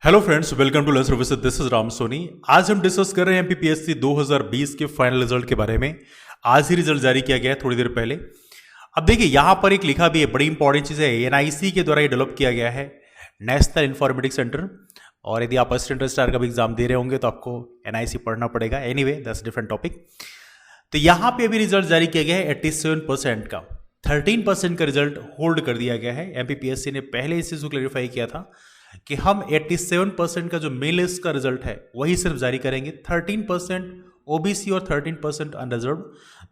Hello friends, welcome to learn services. This is Ram Soni. आज हम discuss कर रहे हैं एमपीपीएससी 2020 के फाइनल रिजल्ट के बारे में। आज ही रिजल्ट जारी किया गया है थोड़ी देर पहले। अब देखिए यहाँ पर एक लिखा भी है, बड़ी इंपॉर्टेंट चीज़ है। एनआईसी के द्वारा ये डेवलप किया गया है, नेशनल इंफॉर्मेटिक्स सेंटर। और यदि आप असिस्टेंट रजिस्ट्रार का भी एग्जाम दे रहे होंगे तो आपको एनआईसी पढ़ना पड़ेगा। Anyway that's different topic. तो यहाँ पे अभी रिजल्ट जारी किया गया है 87% का। 13% का रिजल्ट होल्ड कर दिया गया है। एमपीपीएससी ने पहले इस चीज़ को क्लैरिफाई किया था कि हम 87% का जो मेन लिस्ट का रिजल्ट है वही सिर्फ जारी करेंगे। 13% ओबीसी और 13% अनरिजर्व,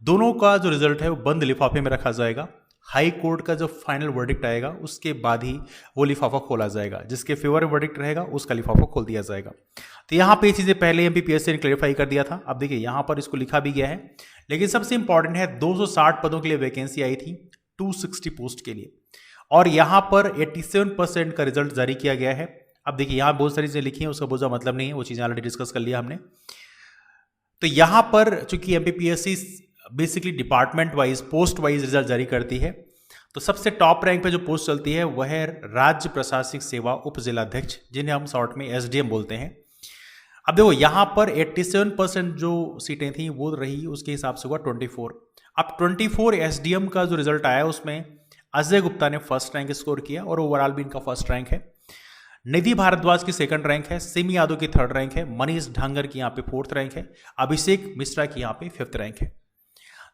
दोनों का जो रिजल्ट है वो बंद लिफाफे में रखा जाएगा। हाई कोर्ट का जो फाइनल वर्डिक्ट आएगा उसके बाद ही वो लिफाफा खोला जाएगा। जिसके फेवर वर्डिक्ट रहेगा उसका लिफाफा खोल दिया जाएगा। तो यहाँ पे ये चीज़ें पहले एमपीपीएससी ने क्लैरिफाई कर दिया था। अब देखिए यहाँ पर इसको लिखा भी गया है, लेकिन सबसे इंपॉर्टेंट है 260 पदों के लिए वैकेंसी आई थी 260 पोस्ट के लिए, और यहां पर 87% का रिजल्ट जारी किया गया है। अब देखिए यहां बहुत सारी चीजें लिखी हैं, उसका बहुत ज़्यादा मतलब नहीं है, वो चीजें ऑलरेडी डिस्कस कर लिया हमने। तो यहां पर चूंकि MPPSC basically department wise post wise result जारी करती है, तो सबसे टॉप रैंक पे जो पोस्ट चलती है वह है राज्य प्रशासनिक सेवा उप जिलाध्यक्ष, जिन्हें हम शॉर्ट में एसडीएम बोलते हैं। अब देखो यहां पर 87% जो सीटें थी वो रही, उसके हिसाब से हुआ 24। अब 24 एसडीएम का जो रिजल्ट आया उसमें अजय गुप्ता ने फर्स्ट रैंक स्कोर किया और ओवरऑल भी इनका फर्स्ट रैंक है। निधि भारद्वाज की सेकंड रैंक है, सिमी यादव की थर्ड रैंक है, मनीष ढांगर की यहाँ पे फोर्थ रैंक है, अभिषेक मिश्रा की यहाँ पे फिफ्थ रैंक है।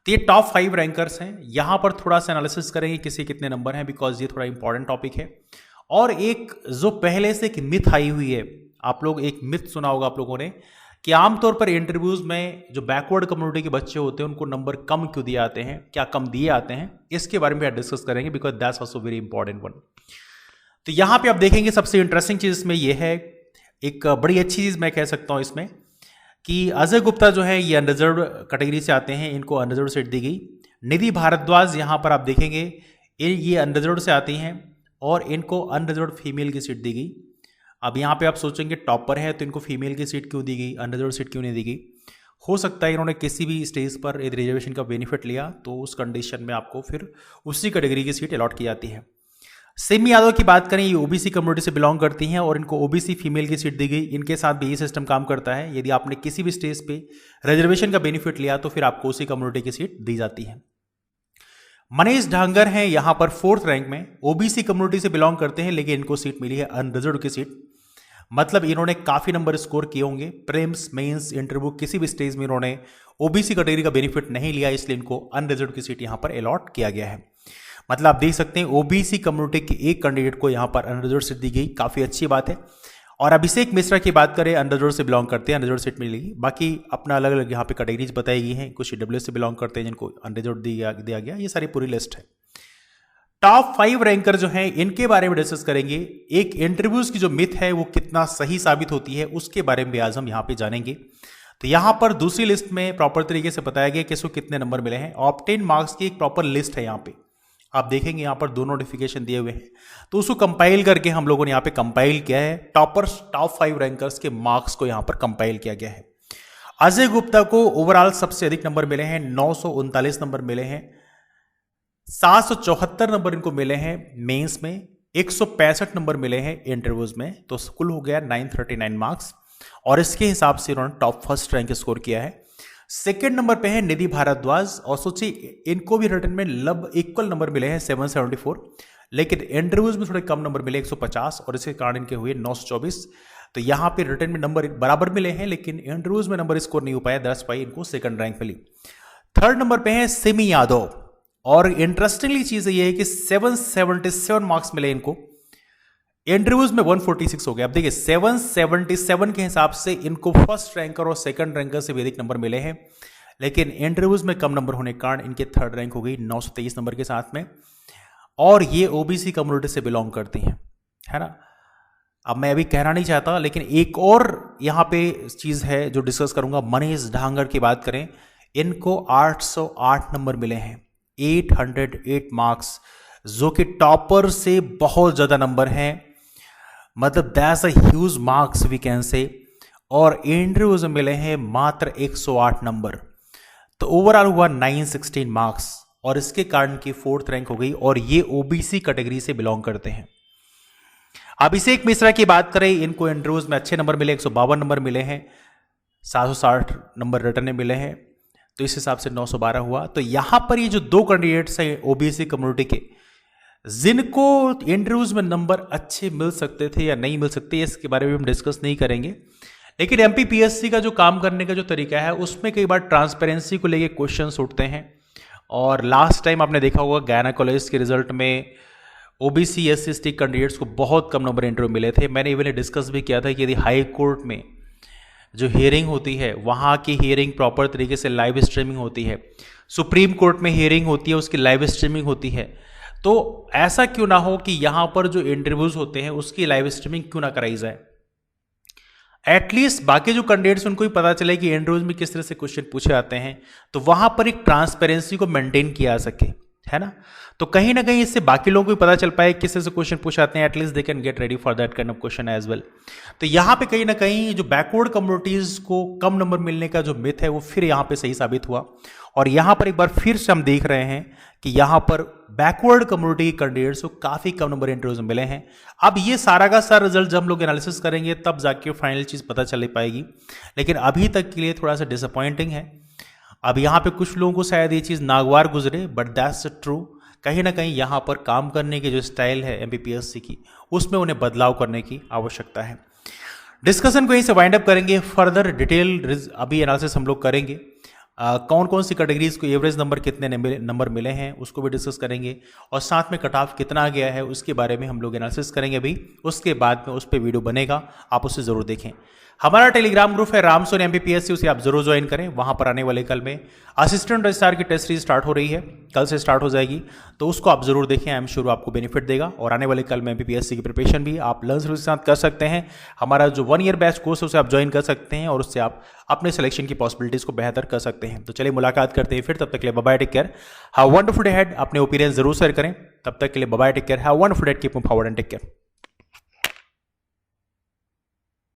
तो ये टॉप 5 रैंकर्स हैं। यहाँ पर थोड़ा सा एनालिसिस करेंगे किसी कितने नंबर हैं, बिकॉज ये थोड़ा इंपॉर्टेंट टॉपिक है। और एक जो पहले से एक मिथ आई हुई है, आप लोग एक मिथ सुना होगा आप लोगों ने कि आमतौर पर इंटरव्यूज में जो बैकवर्ड कम्युनिटी के बच्चे होते हैं उनको नंबर कम क्यों दिए आते हैं, क्या कम दिए आते हैं, इसके बारे में डिस्कस करेंगे, because that's also very important one. तो यहां पे आप देखेंगे सबसे इंटरेस्टिंग चीज इसमें यह है, एक बड़ी अच्छी चीज मैं कह सकता हूं इसमें, कि अजय गुप्ता जो है ये अनरिजर्व कैटेगरी से आते हैं, इनको अनरिजर्व सीट दी गई। निधि भारद्वाज यहां पर आप देखेंगे ये अनरिजर्व से आती हैं और इनको अनरिजर्व फीमेल की सीट दी गई। अब यहाँ पे आप सोचेंगे टॉपर है तो इनको फीमेल की सीट क्यों दी गई, अनरिजर्व सीट क्यों नहीं दी गई। हो सकता है इन्होंने किसी भी स्टेज पर एक रिजर्वेशन का बेनिफिट लिया तो उस कंडीशन में आपको फिर उसी कैटेगरी की सीट अलॉट की जाती है। सिमी यादव की बात करें, ये ओबीसी कम्युनिटी से बिलोंग करती हैं और इनको ओबीसी फीमेल की सीट दी गई। इनके साथ भी ये सिस्टम काम करता है, यदि आपने किसी भी स्टेज पे रिजर्वेशन का बेनिफिट लिया तो फिर आपको उसी कम्युनिटी की सीट दी जाती है। मनीष ढांगर हैं यहां पर फोर्थ रैंक में, ओबीसी कम्युनिटी से बिलोंग करते हैं लेकिन इनको सीट मिली है अनरिजर्व की सीट। मतलब इन्होंने काफी नंबर स्कोर किए होंगे प्रीलिम्स, मेंस, इंटरव्यू, किसी भी स्टेज में इन्होंने ओबीसी कैटेगरी का बेनिफिट नहीं लिया, इसलिए इनको अनरिजर्व की सीट यहां पर अलॉट किया गया है। मतलब आप देख सकते हैं ओबीसी कम्युनिटी के एक कैंडिडेट को यहां पर अनरिजर्व सीट दी गई, काफी अच्छी बात है। और अभिषेक मिश्रा की बात करें, अनरिजर्व से बिलोंग करते हैं, अनरिजर्व सीट मिलेगी। बाकी अपना अलग अलग यहाँ पे कैटेगरीज बताई गई हैं, कुछ ईडब्ल्यूएस से बिलोंग करते हैं जिनको अनरिजर्व दिया गया, ये सारी पूरी लिस्ट है। टॉप 5 रैंकर जो हैं इनके बारे में डिस्कस करेंगे। एक इंटरव्यूज की जो मिथ है वो कितना सही साबित होती है उसके बारे में भी आज हम यहाँ पे जानेंगे। तो यहाँ पर दूसरी लिस्ट में प्रॉपर तरीके से बताया गया कि इसको कितने नंबर मिले हैं। ऑब्टेन मार्क्स की एक प्रॉपर लिस्ट है, यहाँ पे आप देखेंगे यहाँ पर 2 नोटिफिकेशन दिए हुए हैं, तो उसको कंपाइल करके हम लोगों ने यहाँ पे कंपाइल किया है। टॉप 5 रैंकर्स के मार्क्स को यहाँ पर कंपाइल किया गया है। अजय गुप्ता को ओवरऑल सबसे अधिक नंबर मिले हैं, 939 नंबर मिले हैं। 774 नंबर इनको मिले हैं मेंस में, 165 नंबर मिले हैं इंटरव्यूज में, तो कुल हो गया 939 मार्क्स। और इसके हिसाब से इन्होंने टॉप फर्स्ट रैंक स्कोर किया है। सेकंड नंबर पे है निधि भारद्वाज, और सोचिए इनको भी रिटर्न में लगभग इक्वल नंबर मिले हैं 774, लेकिन इंटरव्यूज में थोड़े कम नंबर मिले 150, और इसके कारण इनके हुए 924। तो यहाँ पे रिटर्न में नंबर बराबर मिले हैं लेकिन इंटरव्यूज में नंबर स्कोर नहीं हो पाया, 10 पाई इनको सेकंड रैंक मिली। थर्ड नंबर पे है सिमी यादव, और इंटरेस्टिंगली चीज ये है कि 777 मार्क्स मिले इनको, इंटरव्यूज में 146 हो गया। अब देखिए 777 के हिसाब से इनको फर्स्ट रैंकर और सेकंड रैंकर से भी अधिक नंबर मिले हैं, लेकिन इंटरव्यूज में कम नंबर होने के कारण इनके थर्ड रैंक हो गई 923 नंबर के साथ में। और ये ओबीसी कम्युनिटी से बिलोंग करती हैं, है ना। अब मैं अभी कहना नहीं चाहता, लेकिन एक और यहां पे चीज है जो डिस्कस करूंगा। मनीष ढांगर की बात करें, इनको 808 नंबर मिले हैं, 808 मार्क्स, जो कि टॉपर से बहुत ज्यादा नंबर हैं। मतलब that's a huge marks we can say. और इंटरव्यूज में मिले हैं मात्र 108 नंबर, तो ओवरऑल हुआ 916 मार्क्स, और इसके कारण की फोर्थ रैंक हो गई। और ये ओबीसी कैटेगरी से बिलोंग करते हैं। अभिषेक मिश्रा की बात करें, इनको इंटरव्यूज में अच्छे नंबर मिले, 152 नंबर मिले हैं, 760 नंबर रिटर्न मिले हैं, तो इस हिसाब से 912 हुआ। तो यहां पर ये जो दो कैंडिडेट्स हैं ओबीसी कम्युनिटी के, जिनको इंटरव्यूज में नंबर अच्छे मिल सकते थे या नहीं मिल सकते, इसके बारे में हम डिस्कस नहीं करेंगे। लेकिन एमपीपीएससी का जो काम करने का जो तरीका है, उसमें कई बार ट्रांसपेरेंसी को लेके क्वेश्चंस उठते हैं। और लास्ट टाइम आपने देखा होगा गायनाकोलॉजिस्ट के रिजल्ट में ओबीसी एससी एसटी कैंडिडेट्स को बहुत कम नंबर इंटरव्यू मिले थे। मैंने इवन डिस्कस भी किया था कि यदि हाई कोर्ट में जो हियरिंग होती है, वहाँ की हियरिंग प्रॉपर तरीके से लाइव स्ट्रीमिंग होती है, सुप्रीम कोर्ट में हियरिंग होती है उसकी लाइव स्ट्रीमिंग होती है, तो ऐसा क्यों ना हो कि यहाँ पर जो इंटरव्यूज होते हैं उसकी लाइव स्ट्रीमिंग क्यों ना कराई जाए। एटलीस्ट बाकी जो कैंडिडेट्स उनको भी पता चले कि इंटरव्यूज में किस तरह से क्वेश्चन पूछे जाते हैं, तो वहां पर एक ट्रांसपेरेंसी को मेंटेन किया जा सके, है ना। तो कहीं ना कहीं इससे बाकी लोगों को भी पता चल पाए किस तरह से क्वेश्चन पूछे जाते हैं, at least they can get ready for that kind of question as well. तो यहाँ पे कहीं ना कहीं जो बैकवर्ड कम्युनिटीज को कम नंबर मिलने का जो मिथ है वो फिर यहाँ पे सही साबित हुआ। और यहाँ पर एक बार फिर से हम देख रहे हैं कि यहाँ पर बैकवर्ड कम्युनिटी के कैंडिडेट्स को काफ़ी कम नंबर इंटरव्यूज मिले हैं। अब ये सारा का सारा रिजल्ट जब हम लोग एनालिसिस करेंगे तब जाके फाइनल चीज़ पता चल पाएगी, लेकिन अभी तक के लिए थोड़ा सा डिसअपॉइंटिंग है। अब यहाँ पे कुछ लोगों को शायद ये चीज़ नागवार गुजरे, बट दैट्स ट्रू। कहीं ना कहीं यहाँ पर काम करने की जो स्टाइल है एमपीपीएससी की, उसमें उन्हें बदलाव करने की आवश्यकता है। डिस्कशन को यहीं से वाइंड अप करेंगे, फर्दर डिटेल अभी एनालिसिस हम लोग करेंगे। कौन कौन सी कैटेगरीज को एवरेज नंबर कितने नंबर मिले हैं उसको भी डिस्कस करेंगे, और साथ में कट ऑफ कितना आ गया है उसके बारे में हम लोग एनालिसिस करेंगे अभी। उसके बाद में उस पर वीडियो बनेगा, आप उसे ज़रूर देखें। हमारा टेलीग्राम ग्रुप है राम सोनी एमपीपीएससी, उसे आप जरूर ज्वाइन करें। वहां पर आने वाले कल में असिस्टेंट रजिस्ट्रार की टेस्ट सीरीज स्टार्ट हो रही है, कल से स्टार्ट हो जाएगी, तो उसको आप जरूर देखें। आई एम श्योर आपको बेनिफिट देगा। और आने वाले कल में एमपीपीएससी की प्रिपरेशन भी आप लर्न के साथ कर सकते हैं। हमारा जो 1 ईयर बैच कोर्स है उसे आप ज्वाइन कर सकते हैं, और उससे आप अपने सिलेक्शन की पॉसिबिलिटीज को बेहतर कर सकते हैं। तो चलिए मुलाकात करते हैं फिर, तब तक के लिए bye bye, take care, have wonderful day ahead. अपने ओपिनियन जरूर शेयर करें, तब तक के लिए bye bye, take care, have wonderful day, keep moving forward and take care.